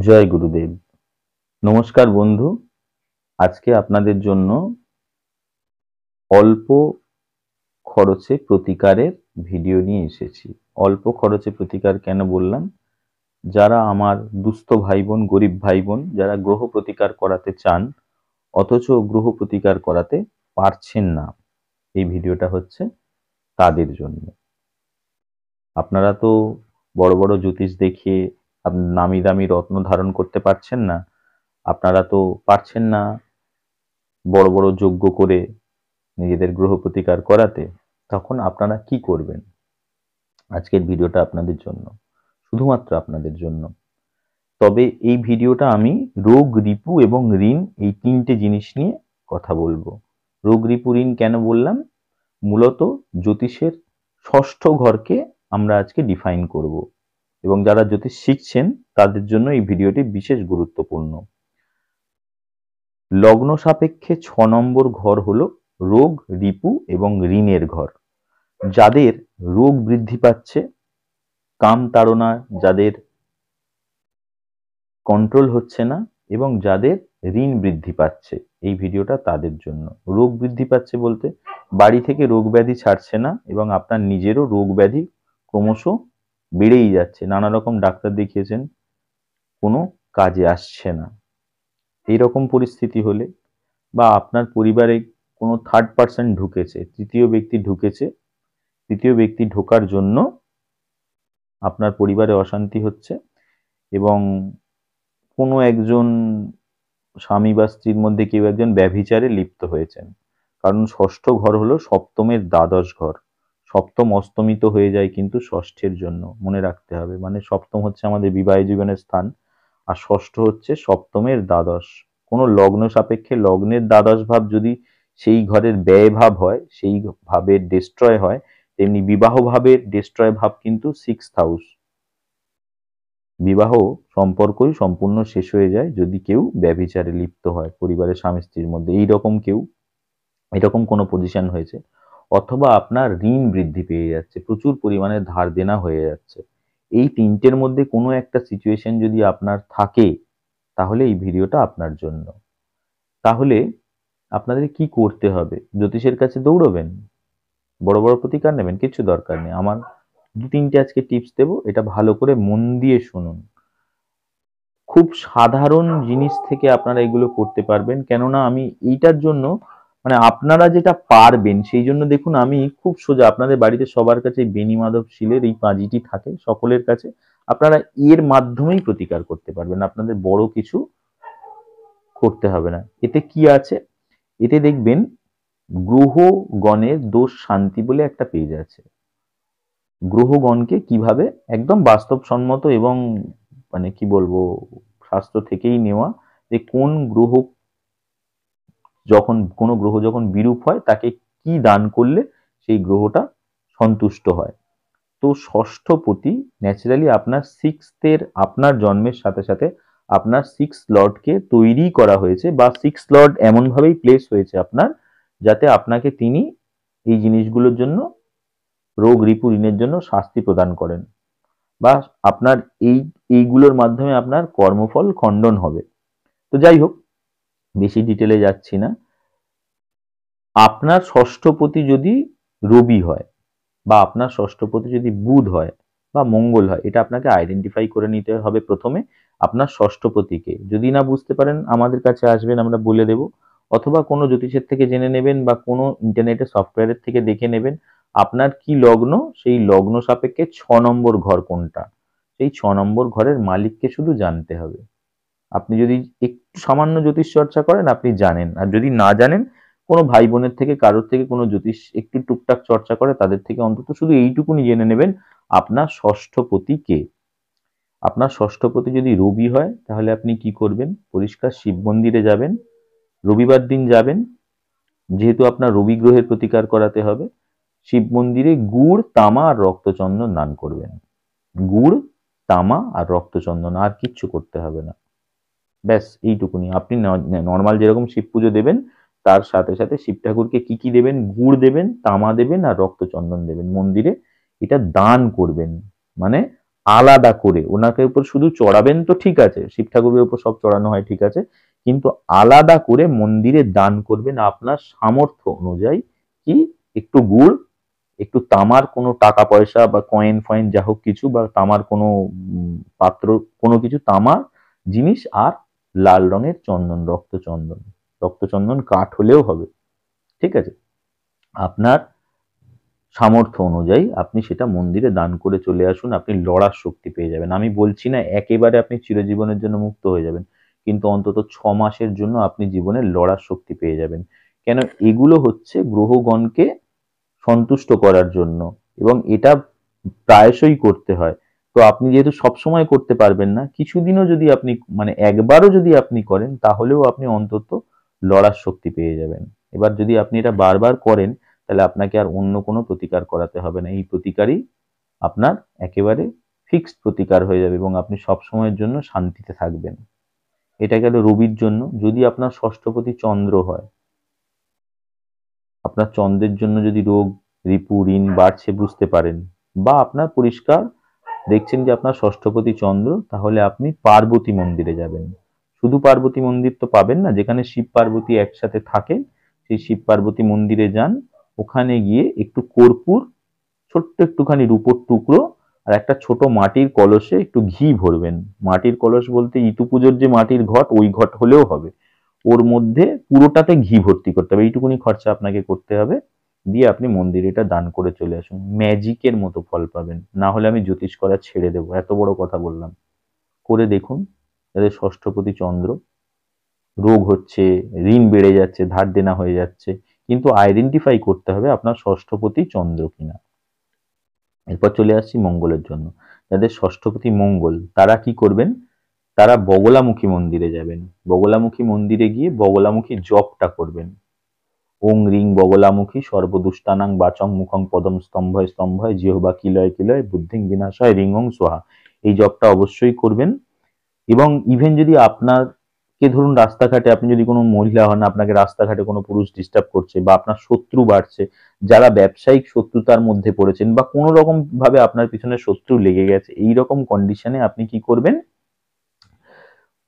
জয় গুরুদেব। নমস্কার বন্ধু। আজকে আপনাদের জন্য অল্প খরচে প্রতিকারের ভিডিও নিয়ে এসেছি। অল্প খরচে প্রতিকার কেন বললাম? যারা আমার দুস্থ ভাই বোন, গরিব ভাই বোন যারা গ্রহ প্রতিকার করাতে চান অথচ গ্রহ প্রতিকার করাতে পারছেন না, এই ভিডিওটা হচ্ছে তাদের জন্য। আপনারা তো বড় বড় জ্যোতিষ দেখিয়ে নামি দামি রত্ন ধারণ করতে পারছেন না, আপনারা তো পারছেন না বড় বড় যজ্ঞ করে নিজেদের গ্রহ প্রতিকার করাতে। তখন আপনারা কি করবেন? আজকের ভিডিওটা আপনাদের জন্য, শুধুমাত্র আপনাদের জন্য। তবে এই ভিডিওটা আমি রোগ, রিপু এবং ঋণ এই তিনটে জিনিস নিয়ে কথা বলবো। রোগ, রিপু, ঋণ কেন বললাম? মূলত জ্যোতিষের ষষ্ঠ ঘরকে আমরা আজকে ডিফাইন করব এবং যারা জ্যোতিষ শিখছেন তাদের জন্য এই ভিডিওটি বিশেষ গুরুত্বপূর্ণ। লগ্ন সাপেক্ষে 6 নম্বর ঘর হলো রোগ, রিপু এবং ঋণের ঘর। যাদের রোগ বৃদ্ধি পাচ্ছে, কাম তাড়না যাদের কন্ট্রোল হচ্ছে না এবং যাদের ঋণ বৃদ্ধি পাচ্ছে, এই ভিডিওটা তাদের জন্য। রোগ বৃদ্ধি পাচ্ছে বলতে বাড়ি থেকে রোগ ব্যাধি ছাড়ছে না এবং আপনার নিজেরও রোগ ব্যাধি ক্রমশ বেড়েই যাচ্ছে, নানা রকম ডাক্তার দেখিয়েছেন, কোনো কাজে আসছে না। এইরকম পরিস্থিতি হলে বা আপনার পরিবারে কোনো থার্ড পার্সন ঢুকেছে, তৃতীয় ব্যক্তি ঢুকেছে, তৃতীয় ব্যক্তি ঢোকার জন্য আপনার পরিবারে অশান্তি হচ্ছে এবং কোনো একজন স্বামী বা স্ত্রীর মধ্যে কেউ একজন ব্যভিচারে লিপ্ত হয়েছেন। কারণ ষষ্ঠ ঘর হলো সপ্তমের দ্বাদশ ঘর। সপ্তম অস্তমিত হয়ে যায় কিন্তু ষষ্ঠের জন্য, মনে রাখতে হবে। মানে সপ্তম হচ্ছে আমাদের বিবাহ জীবনের স্থান, আর ষষ্ঠ হচ্ছে সপ্তমের দ্বাদশ। কোনো লগ্ন সাপেক্ষে লগ্নের দ্বাদশ ভাব যদি সেই ঘরের ব্যয় ভাব হয়, সেই ভাবের ডিস্ট্রয় হয়, তেমনি বিবাহ ভাবের ডিস্ট্রয় ভাব কিন্তু 6th হাউস। বিবাহ সম্পর্কই সম্পূর্ণ শেষ হয়ে যায় যদি কেউ ব্যভিচারে লিপ্ত হয় পরিবারের স্বামী স্ত্রীর মধ্যে। এইরকম কেউ, এরকম কোনো পজিশন হয়েছে, অথবা আপনার ঋণ বৃদ্ধি পেয়ে যাচ্ছে, প্রচুর পরিমাণে ধার দেনা হয়ে যাচ্ছে। এই তিনটের মধ্যে কোনো একটা সিচুয়েশন যদি আপনার থাকে, তাহলে এই ভিডিওটা আপনার জন্য। তাহলে আপনাদের কি করতে হবে? জ্যোতিষের কাছে দৌড়বেন? বড় বড় প্রতিকার নেবেন? কিছু দরকার নেই। আমার দু তিনটে আজকে টিপস দেবো, এটা ভালো করে মন দিয়ে শুনুন। খুব সাধারণ জিনিস থেকে আপনারা এগুলো করতে পারবেন, কেননা আমি এইটার জন্য, মানে আপনারা যেটা পারবেন সেই জন্য দেখুন আমি খুব সোজা আপনাদের বাড়িতে সবার কাছে বেণী মাধব শিলের এই পাঁজিটি থাকে সকলের কাছে, আপনারা এর মাধ্যমেই প্রতিকার করতে পারবেন, আপনাদের বড় কিছু করতে হবে না। এতে কি আছে? এতে দেখবেন গ্রহগণের দোষ শান্তি বলে একটা পেজ আছে। গ্রহগণকে কিভাবে একদম বাস্তবসম্মত এবং মানে কি বলবো, শাস্ত্র থেকেই নেওয়া, যে কোন গ্রহ যখন, কোনো গ্রহ যখন বিরূপ হয় তাকে কি দান করলে সেই গ্রহটা সন্তুষ্ট হয়। তো ষষ্ঠপতি ন্যাচারালি আপনার সিক্সথের, আপনার জন্মের সাথে সাথে আপনার সিক্স লর্ডকে তৈরি করা হয়েছে, বা সিক্স লর্ড এমনভাবেই প্লেস হয়েছে আপনার, যাতে আপনাকে তিনি এই জিনিসগুলোর জন্য, রোগ, রিপু, ঋণের জন্য শাস্তি প্রদান করেন, বা আপনার এইগুলোর মাধ্যমে আপনার কর্মফল খণ্ডন হবে। তো যাই হোক, বেশি ডিটেলে যাচ্ছি না। আপনার ষষ্ঠপতি যদি রবি হয়, বা আপনার ষষ্ঠপতি যদি বুধ হয় বা মঙ্গল হয়, এটা আপনাকে আইডেন্টিফাই করে নিতে হবে প্রথমে। আপনার ষষ্ঠপতিকে যদি না বুঝতে পারেন আমাদের কাছে আসবেন, আমরা বলে দেব, অথবা কোনো জ্যোতিষের থেকে জেনে নেবেন বা কোনো ইন্টারনেটে সফটওয়্যারের থেকে দেখে নেবেন আপনার কি লগ্ন, সেই লগ্ন সাপেক্ষে 6 নম্বর ঘর কোনটা, সেই 6 নম্বর ঘরের মালিককে শুধু জানতে হবে। আপনি যদি একটু সামান্য জ্যোতিষ চর্চা করেন আপনি জানেন, আর যদি না জানেন কোনো ভাই বোনের থেকে, কারোর থেকে কোনো জ্যোতিষ একটু টুকটাক চর্চা করে তাদের থেকে অন্তত শুধু এইটুকুনি জেনে নেবেন আপনার ষষ্ঠপতি কে। আপনার ষষ্ঠপতি যদি রবি হয় তাহলে আপনি কি করবেন? পরিষ্কার শিব মন্দিরে যাবেন, রবিবার দিন যাবেন, যেহেতু আপনার রবি গ্রহের প্রতিকার করাতে হবে। শিব মন্দিরে গুড়, তামা আর রক্তচন্দন দান করবেন। গুড়, তামা আর রক্তচন্দন, আর কিচ্ছু করতে হবে না। ব্যাস এইটুকুনি। আপনি নর্মাল যেরকম শিব পুজো দেবেন তার সাথে সাথে শিব ঠাকুরকে কি কি দেবেন? গুড় দেবেন, তামা দেবেন আর রক্তচন্দন দেবেন মন্দিরে। এটা দান করবেন, মানে আলাদা করে ওনাকে উপর শুধু চড়াবেন তো ঠিক আছে, শিব ঠাকুরের উপর সব চড়ানো হয় ঠিক আছে, কিন্তু আলাদা করে মন্দিরে দান করবেন আপনার সামর্থ্য অনুযায়ী। কি, একটু গুড়, একটু তামার কোনো টাকা পয়সা বা কয়েন ফয়েন যা হোক কিছু, বা তামার কোনো পাত্র, কোনো কিছু তামার জিনিস, আর লাল রঙের চন্দন, রক্তচন্দন। রক্তচন্দন কাঠ হলেও হবে, ঠিক আছে। আপনার সামর্থ্য অনুযায়ী আপনি সেটা মন্দিরে দান করে চলে আসুন, আপনি লড়ার শক্তি পেয়ে যাবেন। আমি বলছি না একেবারে আপনি চিরজীবনের জন্য মুক্ত হয়ে যাবেন, কিন্তু অন্তত 6 মাসের জন্য আপনি জীবনে লড়ার শক্তি পেয়ে যাবেন। কেন, এগুলো হচ্ছে গ্রহগণকে সন্তুষ্ট করার জন্য, এবং এটা প্রায়শই করতে হয়। তো আপনি যেহেতু সবসময় করতে পারবেন না, কিছুদিনও যদি আপনি মানে একবারও যদি আপনি করেন, তাহলেও আপনি অন্তত লড়ার শক্তি পেয়ে যাবেন। এবার যদি আপনি এটা বারবার করেন, তাহলে আপনাকে আর অন্য কোনো প্রতিকার করাতে হবে না, এই প্রতিকারই আপনার একেবারে ফিক্সড প্রতিকার হয়ে যাবে, এবং আপনি সবসময়ের জন্য শান্তিতে থাকবেন। এটা গেল রবির জন্য। যদি আপনার ষষ্ঠপতি চন্দ্র হয়, আপনার চন্দ্রের জন্য যদি রোগ, রিপু, ঋণ বাড়ছে বুঝতে পারেন, বা আপনার পরিষ্কার দেখছেন যে আপনার ষষ্ঠপতি চন্দ্র, তাহলে আপনি পার্বতী মন্দিরে যাবেন। শুধু পার্বতী মন্দির তো পাবেন না, যেখানে শিব পার্বতী একসাথে থাকেন, সেই শিব পার্বতী মন্দিরে যান। ওখানে গিয়ে একটু কর্পূর, ছোট্ট একটুখানি রূপোর টুকরো, আর একটা ছোট মাটির কলসে একটু ঘি ভরবেন। মাটির কলস বলতে ইতু পুজোর যে মাটির ঘট, ওই ঘট হলেও হবে। ওর মধ্যে পুরোটাতে ঘি ভর্তি করতে হবে, এইটুকুনি খরচা আপনাকে করতে হবে। দিয়ে আপনি মন্দিরে এটা দান করে চলে আসুন, ম্যাজিকের মতো ফল পাবেন। না হলে আমি জ্যোতিষ করা ছেড়ে দেবো, এত বড় কথা বললাম। করে দেখুন। যাদের ষষ্ঠপতি চন্দ্র, রোগ হচ্ছে, ঋণ বেড়ে যাচ্ছে, ধার দেনা হয়ে যাচ্ছে, কিন্তু আইডেন্টিফাই করতে হবে আপনার ষষ্ঠপতি চন্দ্র কিনা। এরপর চলে আসছি মঙ্গলের জন্য। যাদের ষষ্ঠপতি মঙ্গল, তারা কি করবেন, তারা বগলামুখী মন্দিরে যাবেন। বগলামুখী মন্দিরে গিয়ে বগলামুখী জপটা করবেন। ওং রিং বগলামুখী সর্বদুষ্টানাং বাচং মুখং পদম স্তম্ভয় স্তম্ভয় জিহ্বা কিলয় কিলয় বুদ্ধিং বিনাশয় রিং ওং সোহা। এই জপটা অবশ্যই করবেন। এবং ইভেন যদি আপনাকে ধরুন রাস্তাঘাটে, আপনি যদি কোনো মহিলা হন, আপনাকে রাস্তাঘাটে কোনো পুরুষ ডিস্টার্ব করছে, বা আপনার শত্রু বাড়ছে, যারা ব্যবসায়িক শত্রুতার মধ্যে পড়েছেন, বা কোনো রকম ভাবে আপনার পিছনে শত্রু লেগে গেছে, এই রকম কন্ডিশনে আপনি কি করবেন,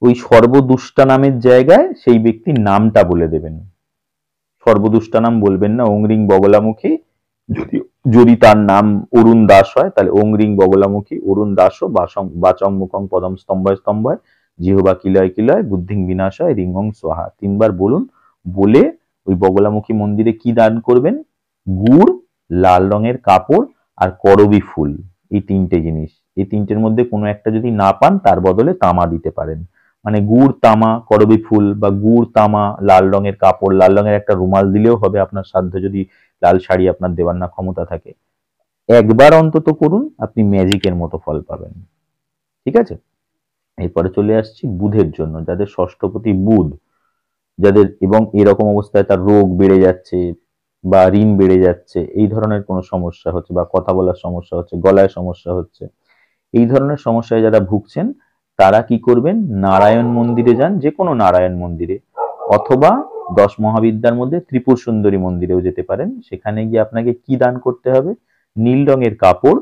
ওই সর্বদুষ্টা নামের জায়গায় সেই ব্যক্তির নামটা বলে দেবেন। সর্বদুষ্টা নাম বলবেন না, ওং রিং বগলামুখী। যদি যদি তার নাম অরুণ দাস হয়, তাহলে ওং রিং বগলামুখী অরুণ দাসও বাচং মুখং পদম স্তম্ভয় স্তম্ভয় জিহ্বা কিলয় কিলয় বুদ্ধিং বিনাশয় রিং ওং সোহা 3 বার বলুন। বলে ওই বগলামুখী মন্দিরে কি দান করবেন, গুড়, লাল রঙের কাপড়, আর করবী ফুল। এই 3টে জিনিস, এই 3টের মধ্যে কোনো একটা যদি না পান, তার বদলে তামা দিতে পারেন। মানে গুড়, তামা, করবী ফুল, বা গুড়, তামা, লাল রঙের কাপড়, লাল রঙের একটা রুমাল দিলেও হবে, আপনার সাধ্য যদি লাল শাড়ি আপনার দেওয়ার না ক্ষমতা থাকে। একবার অন্তত করুন, আপনি ম্যাজিকের মতো ফল পাবেন। ঠিক আছে। এরপরে চলে আসছি বুধের জন্য। যাদের ষষ্ঠপতি বুধ, যাদের এবং এরকম অবস্থায় তার রোগ বেড়ে যাচ্ছে, বা ঋণ বেড়ে যাচ্ছে, এই ধরনের কোনো সমস্যা হচ্ছে, বা কথা বলার সমস্যা হচ্ছে, গলায় সমস্যা হচ্ছে, এই ধরনের সমস্যায় যারা ভুগছেন, তারা কি করবেন, নারায়ণ মন্দিরে যান, যে কোনো নারায়ণ মন্দিরে, অথবা 10 মহাবিদ্যার মধ্যে ত্রিপুর সুন্দরী মন্দিরেও যেতে পারেন। সেখানে গিয়ে আপনাকে কি দান করতে হবে, নীল রঙের কাপড়,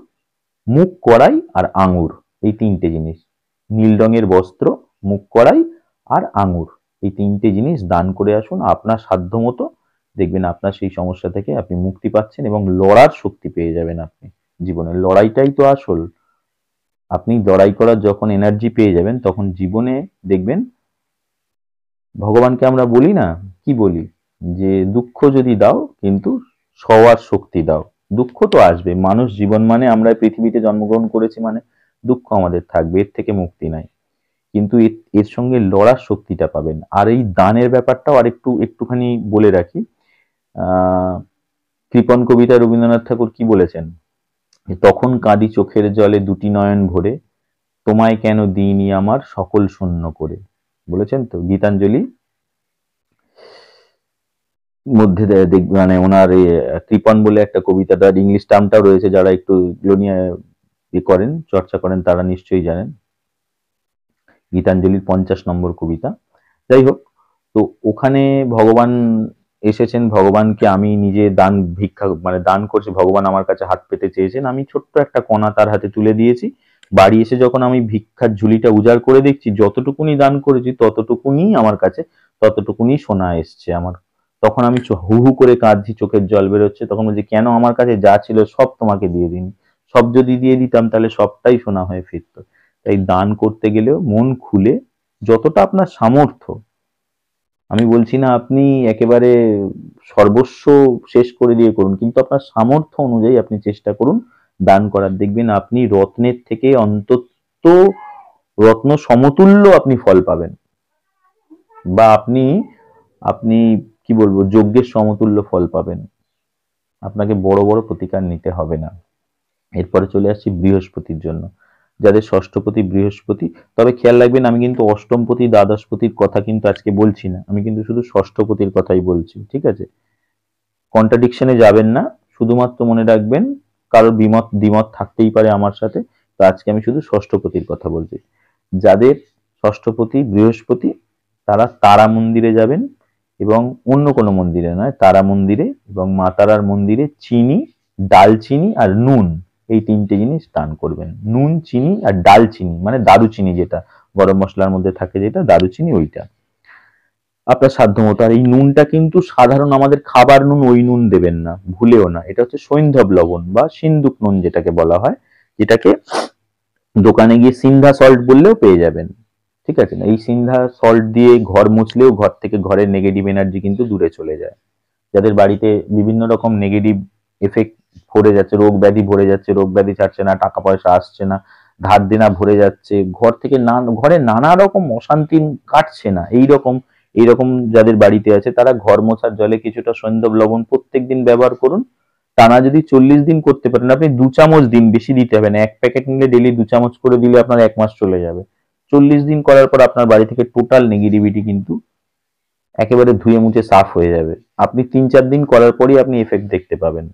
মুখ কড়াই, আর আঙুর। এই 3টে জিনিস, নীল রঙের বস্ত্র, মুখ কড়াই, আর আঙুর, এই 3টে জিনিস দান করে আসুন আপনার সাধ্য মতো। দেখবেন আপনার সেই সমস্যা থেকে আপনি মুক্তি পাচ্ছেন, এবং লড়ার শক্তি পেয়ে যাবেন। আপনি জীবনের লড়াইটাই তো আসল। আপনি লড়াই করার যখন এনার্জি পেয়ে যাবেন, তখন জীবনে দেখবেন, ভগবানকে আমরা বলি না, কি বলি, যে দুঃখ যদি দাও কিন্তু সওয়ার শক্তি দাও। দুঃখ তো আসবে, মানুষ জীবন মানে, আমরা পৃথিবীতে জন্মগ্রহণ করেছি মানে দুঃখ আমাদের থাকবে, এর থেকে মুক্তি নাই। কিন্তু এর সঙ্গে লড়ার শক্তিটা পাবেন। আর এই দানের ব্যাপারটাও একটুখানি বলে রাখি। আহ কৃপণ কবিতায় রবীন্দ্রনাথ ঠাকুর কি বলেছেন, তখন কাঁদি চোখের জলে দুটি নয়ন ভরে, তোমায় কেন দিইনি আমার সকল শূন্য করে। বলেছেন তো গীতাঞ্জলি মধ্যে মানে ওনার কৃপন বলে একটা কবিতা, তার ইংলিশ টার্মটাও রয়েছে, যারা একটু এগুলো নিয়ে করেন, চর্চা করেন, তারা নিশ্চয়ই জানেন। গীতাঞ্জলির 50 নম্বর কবিতা। যাই হোক, তো ওখানে ভগবান এসেছেন, ভগবানকে আমি নিজে দান ভিক্ষা মানে দান করছি, ভগবান আমার কাছে হাত পেতে চেয়েছেন, আমি ছোট্ট একটা কণা তার হাতে তুলে দিয়েছি, বাড়ি এসে যখন আমি ভিক্ষার ঝুলিটা উজাড় করে দেখছি যতটুকুনি দান করেছি ততটুকুনি আমার কাছে, ততটুকুনি সোনা এসছে আমার। তখন আমি হু হু করে কাঁদছি, চোখের জল বেরোচ্ছে। তখন বলছি কেন আমার কাছে যা ছিল সব তোমাকে দিয়ে দিন, সব যদি দিয়ে দিতাম তাহলে সবটাই সোনা হয়ে ফিরতো। তাই দান করতে গেলেও মন খুলে যতটা আপনার সামর্থ্য, আমি বলছি না আপনি একেবারে সর্বস্ব শেষ করে দিয়ে করুন, কিন্তু আপনার সামর্থ্য অনুযায়ী আপনি চেষ্টা করুন দান করার। দেখবেন আপনি রত্নের থেকে অন্তত রত্ন সমতুল্য আপনি ফল পাবেন, বা আপনি আপনি কি বলবো যজ্ঞের সমতুল্য ফল পাবেন। আপনাকে বড় বড় প্রতিকার নিতে হবে না। এরপরে চলে আসছি বৃহস্পতির জন্য, যাদের ষষ্ঠপতি বৃহস্পতি। তবে খেয়াল রাখবেন আমি কিন্তু অষ্টমপতি দ্বাদশপতির কথা কিন্তু আজকে বলছি না, আমি কিন্তু শুধু ষষ্ঠপতির কথাই বলছি, ঠিক আছে? কন্ট্রাডিকশনে যাবেন না, শুধুমাত্র মনে রাখবেন কারোর দ্বিমত থাকতেই পারে আমার সাথে। তো আজকে আমি শুধু ষষ্ঠপতির কথা বলছি। যাদের ষষ্ঠপতি বৃহস্পতি তারা তারা মন্দিরে যাবেন, এবং অন্য কোনো মন্দিরে নয়, তারা মন্দিরে এবং মা তারার মন্দিরে চিনি, ডালচিনি আর নুন, এই তিনটে জিনিস দান করবেন। নুন, চিনি আর ডালচিনি, মানে দারুচিনি, যেটা গরম মশলার মধ্যে থাকে, যেটা দারুচিনি, ওইটা আপনার সাধ্য মতো। আর এই নুনটা কিন্তু সাধারণ আমাদের খাবার নুন, ওই নুন দেবেন না, ভুলেও না। এটা হচ্ছে সৈন্ধব লবণ বা সিন্দুক নুন যেটাকে বলা হয়, যেটাকে দোকানে গিয়ে সিন্ধা সল্ট বললেও পেয়ে যাবেন, ঠিক আছে? না, এই সিন্ধা সল্ট দিয়ে ঘর মুছলেও ঘর থেকে ঘরের নেগেটিভ এনার্জি কিন্তু দূরে চলে যায়। যাদের বাড়িতে বিভিন্ন রকম নেগেটিভ এফেক্ট ভরে যাচ্ছে, রোগ ব্যাধি ভরে যাচ্ছে, রোগ ব্যাধি ছাড়ছে না, টাকা পয়সা আসছে না, ধার দেনা ভরে যাচ্ছে, ঘর থেকে ঘরে নানা রকম অশান্তি কাটছে না, এইরকম যাদের বাড়িতে আছে তারা ঘর মোছার জলে কিছুটা সৈন্ধব লবণ প্রত্যেকদিন ব্যবহার করুন। টানা যদি 40 দিন করতে পারেন, আপনি 2 চামচ দিন, বেশি দিতে হবে না। 1 প্যাকেট নিলে ডেলি 2 চামচ করে দিলে আপনার 1 মাস চলে যাবে। 40 দিন করার পর আপনার বাড়ি থেকে টোটাল নেগেটিভিটি কিন্তু একেবারে ধুয়ে মুছে সাফ হয়ে যাবে। আপনি 3-4 দিন করার পরই আপনি এফেক্ট দেখতে পাবেন।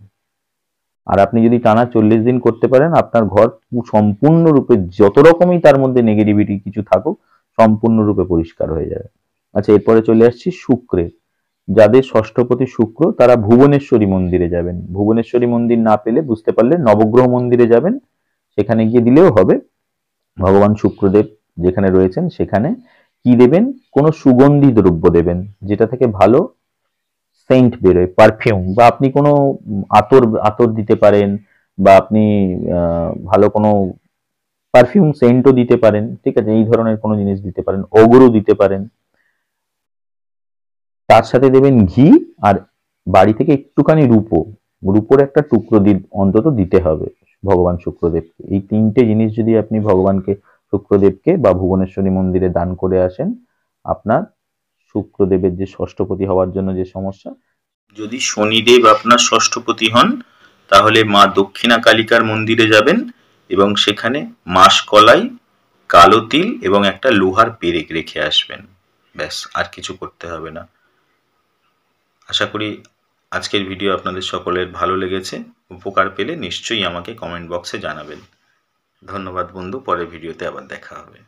আর আপনি যদি টানা 40 দিন করতে পারেন, আপনার ঘর সম্পূর্ণরূপে যত রকমই তার মধ্যে নেগেটিভিটি কিছু থাকুক সম্পূর্ণরূপে পরিষ্কার হয়ে যাবে। আচ্ছা, এরপরে চলে আসছি শুক্রে। যাদের ষষ্ঠপতি শুক্র তারা ভুবনেশ্বরী মন্দিরে যাবেন। ভুবনেশ্বরী মন্দির না পেলে বুঝতে পারলে নবগ্রহ মন্দিরে যাবেন, সেখানে গিয়ে দিলেও হবে। ভগবান শুক্রদেব যেখানে রয়েছেন সেখানে কি দেবেন, কোনো সুগন্ধি দ্রব্য দেবেন, যেটা থেকে ভালো সেন্ট বেরোয়, পারফিউম, বা আপনি কোনো আতর আতর দিতে পারেন, বা আপনি ভালো কোনো পারফিউম সেন্টও দিতে পারেন, ঠিক আছে? এই ধরনের কোনো জিনিস দিতে পারেন, অগরু দিতে পারেন। তার সাথে দেবেন ঘি, আর বাড়ি থেকে একটুখানি রূপোর একটা টুকরো অন্তত দিতে হবে ভগবান শুক্রদেবকে। এই তিনটে জিনিস যদি আপনি ভগবানকে শুক্রদেবকে বা ভুবনেশ্বরী মন্দিরে দান করে আসেন, আপনার শুক্রদেবের যে ষষ্ঠপতি হওয়ার জন্য যে সমস্যা, যদি শনিদেব আপনার ষষ্ঠপতি হন তাহলে মা দক্ষিণা কালিকার মন্দিরে যাবেন এবং সেখানে মাসকলাই, কালো তিল এবং একটা লোহার পেরেক রেখে আসবেন। ব্যাস, আর কিছু করতে হবে না। আশা করি আজকের ভিডিও আপনাদের সকলের ভালো লেগেছে। উপকার পেলে নিশ্চয়ই আমাকে কমেন্ট বক্সে জানাবেন। ধন্যবাদ বন্ধু, পরের ভিডিওতে আবার দেখা হবে।